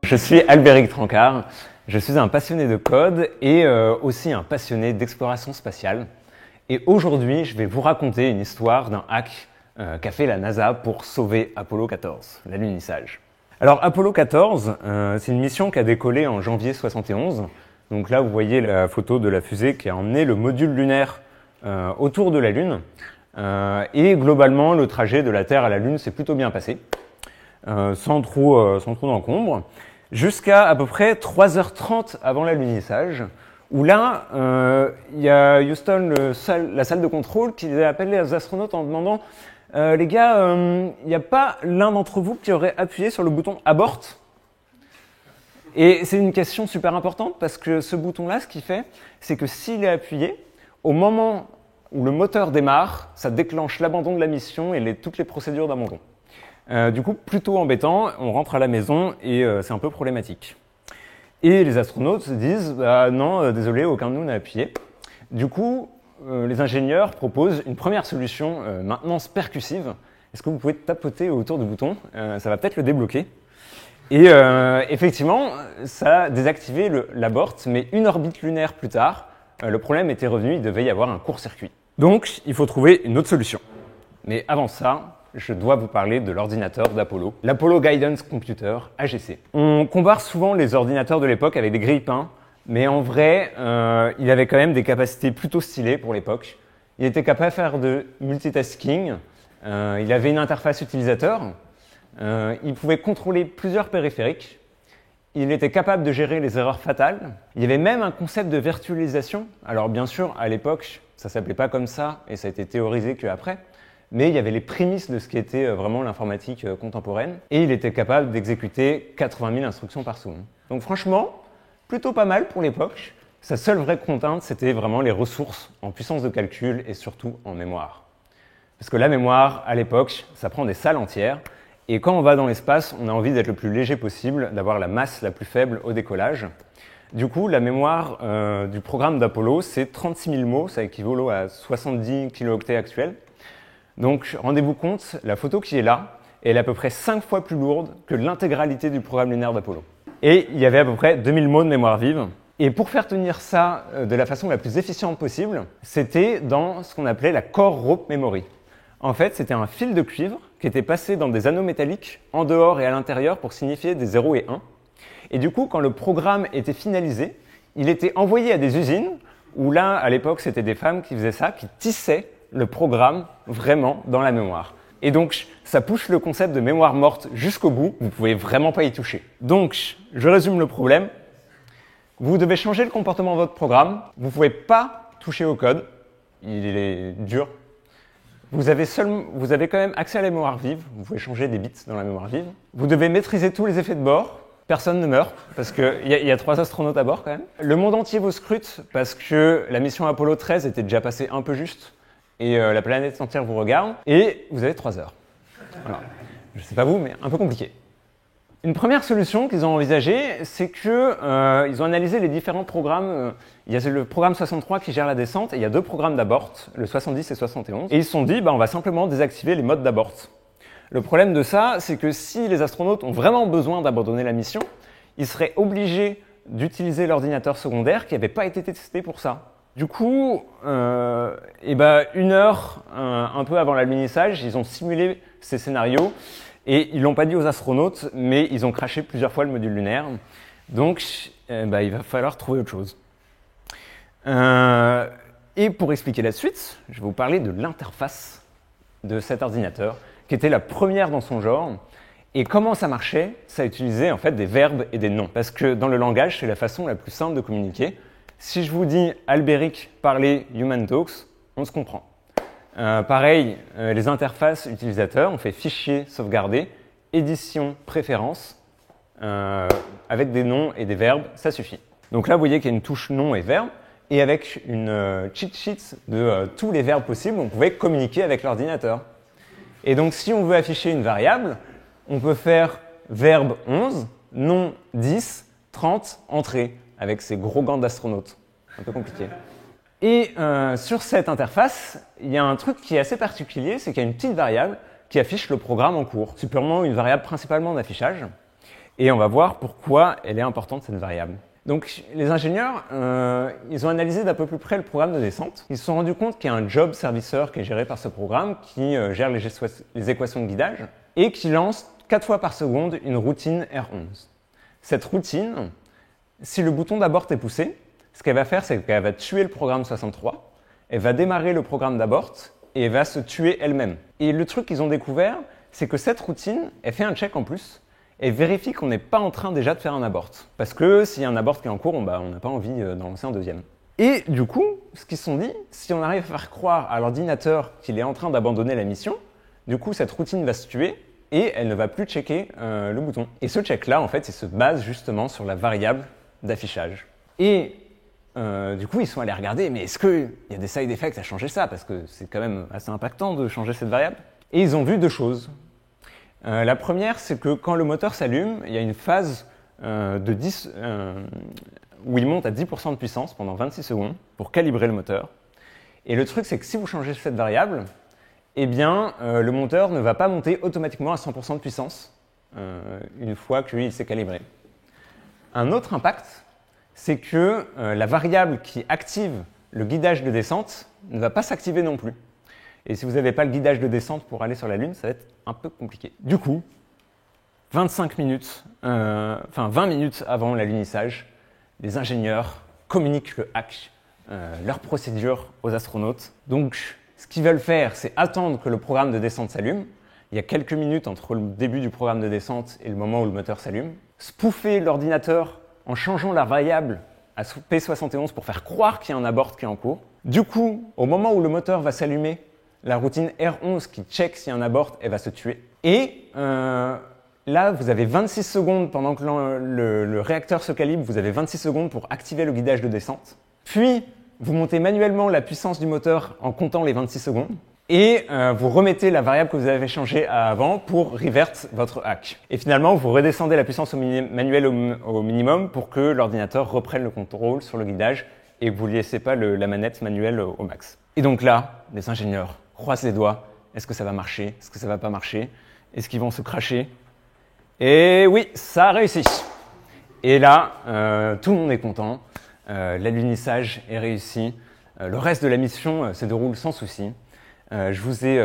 Je suis Albéric Trancard, je suis un passionné de code et aussi un passionné d'exploration spatiale. Et aujourd'hui, je vais vous raconter une histoire d'un hack qu'a fait la NASA pour sauver Apollo 14, l'alunissage. Alors Apollo 14, c'est une mission qui a décollé en janvier 71. Donc là, vous voyez la photo de la fusée qui a emmené le module lunaire autour de la Lune. Et globalement, le trajet de la Terre à la Lune s'est plutôt bien passé, sans trop d'encombre, jusqu'à à peu près 3h30 avant l'alunissage, où là, il y a Houston, la salle de contrôle, qui a appelé les astronautes en demandant les gars, il n'y a pas l'un d'entre vous qui aurait appuyé sur le bouton abort? Et c'est une question super importante parce que ce bouton-là, ce qu'il fait, c'est que s'il est appuyé, au moment où le moteur démarre, ça déclenche l'abandon de la mission et toutes les procédures d'abandon. Du coup, plutôt embêtant, on rentre à la maison et c'est un peu problématique. Et les astronautes se disent non, désolé, aucun de nous n'a appuyé. Du coup, les ingénieurs proposent une première solution, maintenance percussive. Est-ce que vous pouvez tapoter autour du bouton? Ça va peut-être le débloquer. Et effectivement, ça a désactivé l'abort, mais une orbite lunaire plus tard, le problème était revenu, il devait y avoir un court-circuit. Donc, il faut trouver une autre solution. Mais avant ça, je dois vous parler de l'ordinateur d'Apollo, l'Apollo Guidance Computer, AGC. On compare souvent les ordinateurs de l'époque avec des grille-pains, mais en vrai, il avait quand même des capacités plutôt stylées pour l'époque. Il était capable de faire de multitasking, il avait une interface utilisateur, il pouvait contrôler plusieurs périphériques, il était capable de gérer les erreurs fatales. Il y avait même un concept de virtualisation. Alors bien sûr, à l'époque, ça ne s'appelait pas comme ça et ça a été théorisé qu'après. Mais il y avait les prémices de ce qui était vraiment l'informatique contemporaine. Et il était capable d'exécuter 80 000 instructions par seconde. Donc franchement, plutôt pas mal pour l'époque. Sa seule vraie contrainte, c'était vraiment les ressources en puissance de calcul et surtout en mémoire. Parce que la mémoire, à l'époque, ça prend des salles entières. Et quand on va dans l'espace, on a envie d'être le plus léger possible, d'avoir la masse la plus faible au décollage. Du coup, la mémoire du programme d'Apollo, c'est 36 000 mots, ça équivaut à 70 kilooctets actuels. Donc, rendez-vous compte, la photo qui est là, elle est à peu près 5 fois plus lourde que l'intégralité du programme lunaire d'Apollo. Et il y avait à peu près 2000 mots de mémoire vive. Et pour faire tenir ça de la façon la plus efficiente possible, c'était dans ce qu'on appelait la Core Rope Memory. En fait, c'était un fil de cuivre qui était passé dans des anneaux métalliques en dehors et à l'intérieur pour signifier des 0 et 1. Et du coup, quand le programme était finalisé, il était envoyé à des usines où là, à l'époque, c'était des femmes qui faisaient ça, qui tissaient le programme vraiment dans la mémoire. Et donc, ça pousse le concept de mémoire morte jusqu'au bout, vous ne pouvez vraiment pas y toucher. Donc, je résume le problème. Vous devez changer le comportement de votre programme, vous ne pouvez pas toucher au code, il est dur. Vous avez quand même accès à la mémoire vive, vous pouvez changer des bits dans la mémoire vive. Vous devez maîtriser tous les effets de bord, personne ne meurt, parce qu'il y a 3 astronautes à bord quand même. Le monde entier vous scrute parce que la mission Apollo 13 était déjà passée un peu juste, et la planète entière vous regarde, et vous avez 3 heures. Voilà. Je ne sais pas vous, mais un peu compliqué. Une première solution qu'ils ont envisagée, c'est qu'ils ont analysé les différents programmes. Il y a le programme 63 qui gère la descente, et il y a 2 programmes d'abort, le 70 et 71. Et ils se sont dit, on va simplement désactiver les modes d'abort. Le problème de ça, c'est que si les astronautes ont vraiment besoin d'abandonner la mission, ils seraient obligés d'utiliser l'ordinateur secondaire qui n'avait pas été testé pour ça. Du coup, 1 heure, un peu avant l'alunissage, ils ont simulé ces scénarios et ils l'ont pas dit aux astronautes, mais ils ont crashé plusieurs fois le module lunaire. Donc, il va falloir trouver autre chose. Et pour expliquer la suite, je vais vous parler de l'interface de cet ordinateur, qui était la première dans son genre. Et comment ça marchait? Ça utilisait en fait des verbes et des noms. Parce que dans le langage, c'est la façon la plus simple de communiquer. Si je vous dis « Albéric, parlez Human Talks », on se comprend. Pareil, les interfaces utilisateurs, on fait fichier sauvegarder, édition préférence, avec des noms et des verbes, ça suffit. Donc là, vous voyez qu'il y a une touche nom et verbe, et avec une cheat sheet de tous les verbes possibles, on pouvait communiquer avec l'ordinateur. Et donc, si on veut afficher une variable, on peut faire verbe 11, nom 10, 30, entrée, avec ces gros gants d'astronaute. Un peu compliqué. Et sur cette interface, il y a un truc qui est assez particulier, c'est qu'il y a une petite variable qui affiche le programme en cours. C'est purement une variable principalement d'affichage. Et on va voir pourquoi elle est importante, cette variable. Donc les ingénieurs, ils ont analysé d'à peu plus près le programme de descente. Ils se sont rendus compte qu'il y a un job serviceur qui est géré par ce programme, qui gère les équations de guidage, et qui lance 4 fois par seconde une routine R11. Cette routine, si le bouton d'abort est poussé, ce qu'elle va faire, c'est qu'elle va tuer le programme 63, elle va démarrer le programme d'abort, et elle va se tuer elle-même. Et le truc qu'ils ont découvert, c'est que cette routine, elle fait un check en plus, et vérifie qu'on n'est pas en train déjà de faire un abort. Parce que s'il y a un abort qui est en cours, on n'a pas envie d'en lancer un deuxième. Et du coup, ce qu'ils se sont dit, si on arrive à faire croire à l'ordinateur qu'il est en train d'abandonner la mission, du coup, cette routine va se tuer et elle ne va plus checker le bouton. Et ce check-là, en fait, il se base justement sur la variable d'affichage. Et du coup, ils sont allés regarder, mais est-ce qu'il y a des side effects à changer ça? Parce que c'est quand même assez impactant de changer cette variable. Et ils ont vu 2 choses. La première, c'est que quand le moteur s'allume, il y a une phase où il monte à 10% de puissance pendant 26 secondes pour calibrer le moteur. Et le truc, c'est que si vous changez cette variable, eh bien, le moteur ne va pas monter automatiquement à 100% de puissance une fois qu'il s'est calibré. Un autre impact, c'est que la variable qui active le guidage de descente ne va pas s'activer non plus. Et si vous n'avez pas le guidage de descente pour aller sur la Lune, ça va être un peu compliqué. Du coup, 20 minutes avant l'alunissage, les ingénieurs communiquent le hack, leur procédure aux astronautes. Donc, ce qu'ils veulent faire, c'est attendre que le programme de descente s'allume. Il y a quelques minutes entre le début du programme de descente et le moment où le moteur s'allume. Spoofer l'ordinateur en changeant la variable à P71 pour faire croire qu'il y a un abort qui est en cours. Du coup, au moment où le moteur va s'allumer, la routine R11 qui check s'il y a un abort, elle va se tuer. Et là, vous avez 26 secondes pendant que le réacteur se calibre, vous avez 26 secondes pour activer le guidage de descente. Puis, vous montez manuellement la puissance du moteur en comptant les 26 secondes. Et vous remettez la variable que vous avez changée à avant pour revert votre hack. Et finalement, vous redescendez la puissance manuelle au minimum pour que l'ordinateur reprenne le contrôle sur le guidage et que vous ne laissez pas la manette manuelle au max. Et donc là, les ingénieurs croisent les doigts. Est-ce que ça va marcher? Est-ce que ça va pas marcher? Est-ce qu'ils vont se cracher? Et oui, ça a réussi. Et là, tout le monde est content. L'alunissage est réussi. Le reste de la mission se déroule sans souci. Je vous ai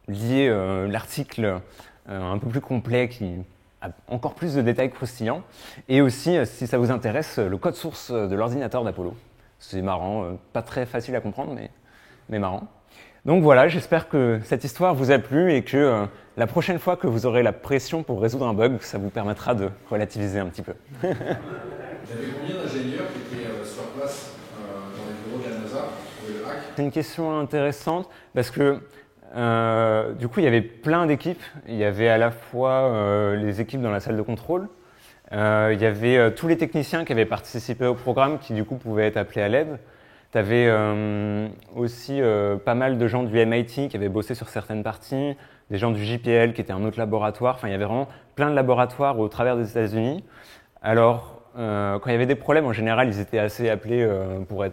lié l'article un peu plus complet qui a encore plus de détails croustillants. Et aussi, si ça vous intéresse, le code source de l'ordinateur d'Apollo. C'est marrant, pas très facile à comprendre, mais marrant. Donc voilà, j'espère que cette histoire vous a plu et que la prochaine fois que vous aurez la pression pour résoudre un bug, ça vous permettra de relativiser un petit peu. Il y avait combien d'ingénieurs qui étaient sur place dans les bureaux de la NASA pour le hack? C'est une question intéressante parce que du coup, il y avait plein d'équipes. Il y avait à la fois les équipes dans la salle de contrôle, il y avait tous les techniciens qui avaient participé au programme qui du coup pouvaient être appelés à l'aide. Tu avais aussi pas mal de gens du MIT qui avaient bossé sur certaines parties, des gens du JPL qui étaient un autre laboratoire. Enfin, il y avait vraiment plein de laboratoires au travers des États-Unis. Alors, quand il y avait des problèmes, en général, ils étaient appelés pour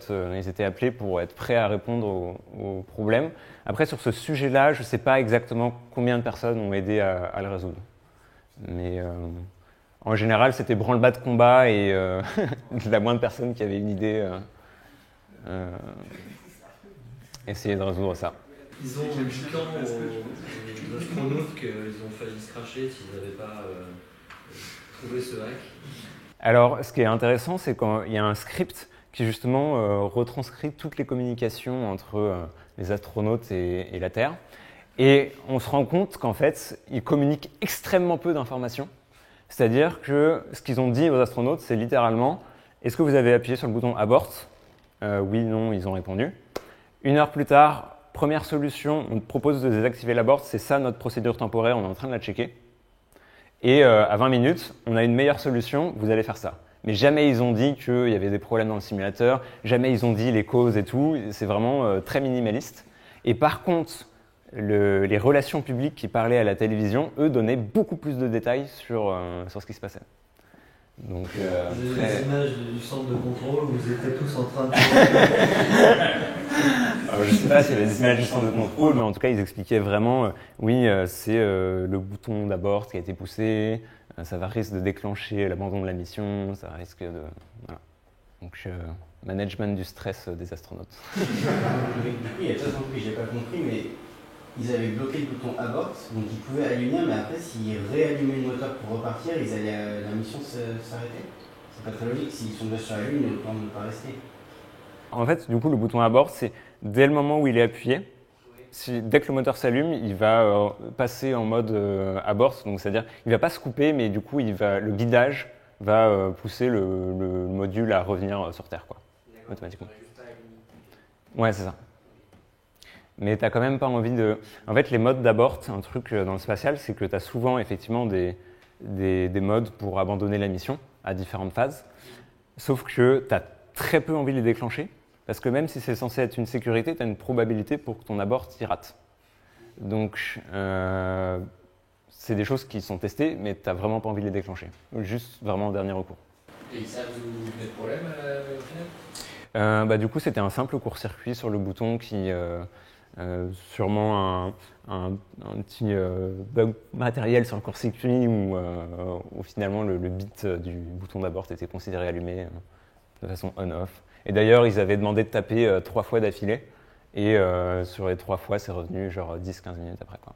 être prêts à répondre aux problèmes. Après, sur ce sujet-là, je ne sais pas exactement combien de personnes ont aidé à le résoudre. Mais en général, c'était branle-bas de combat et la moindre personne qui avait une idée essayer de résoudre ça. Ils ont dit quand aux astronautes qu'ils ont failli se cracher s'ils n'avaient pas trouvé ce hack. Alors, ce qui est intéressant, c'est qu'il y a un script qui justement retranscrit toutes les communications entre les astronautes et la Terre. Et on se rend compte qu'en fait, ils communiquent extrêmement peu d'informations. C'est-à-dire que ce qu'ils ont dit aux astronautes, c'est littéralement « Est-ce que vous avez appuyé sur le bouton abort ?» Oui, non, ils ont répondu. 1 heure plus tard, première solution, on te propose de désactiver l'abort, c'est ça notre procédure temporaire, on est en train de la checker. Et à 20 minutes, on a une meilleure solution, vous allez faire ça. Mais jamais ils ont dit qu'il y avait des problèmes dans le simulateur, jamais ils ont dit les causes et tout, c'est vraiment très minimaliste. Et par contre, les relations publiques qui parlaient à la télévision, eux, donnaient beaucoup plus de détails sur ce qui se passait. Donc, vous avez des images du centre de contrôle où vous étiez tous en train de... Alors, je ne sais pas s'il y avait des images du centre de contrôle, mais en tout cas, ils expliquaient vraiment, oui, c'est le bouton d'abort qui a été poussé, ça va risque de déclencher l'abandon de la mission, ça risque de... Voilà. Donc, management du stress des astronautes. Du coup, il y a peut-être un truc que j'ai pas compris, mais ils avaient bloqué le bouton abort, donc ils pouvaient allumer, mais après, s'ils réallumaient le moteur pour repartir, la mission s'arrêtait. C'est pas très logique, s'ils sont déjà sur la Lune, autant ne pas rester. En fait, du coup, le bouton abort, c'est dès le moment où il est appuyé, dès que le moteur s'allume, il va passer en mode abort, donc c'est-à-dire il va pas se couper, mais du coup, le guidage va pousser le module à revenir sur Terre, quoi, automatiquement. Ouais, c'est ça. Mais tu n'as quand même pas envie de... En fait, les modes d'abort, un truc dans le spatial, c'est que tu as souvent effectivement des modes pour abandonner la mission à différentes phases, sauf que tu as très peu envie de les déclencher, parce que même si c'est censé être une sécurité, tu as une probabilité pour que ton abort y rate. Donc, c'est des choses qui sont testées, mais tu n'as vraiment pas envie de les déclencher. Juste vraiment en dernier recours. Et ça vous met de problème au final Du coup, c'était un simple court-circuit sur le bouton qui... sûrement un petit bug matériel sur le court-circuit où finalement le bit du bouton d'abort était considéré allumé de façon on-off. Et d'ailleurs, ils avaient demandé de taper 3 fois d'affilée et sur les 3 fois, c'est revenu genre 10-15 minutes après, quoi.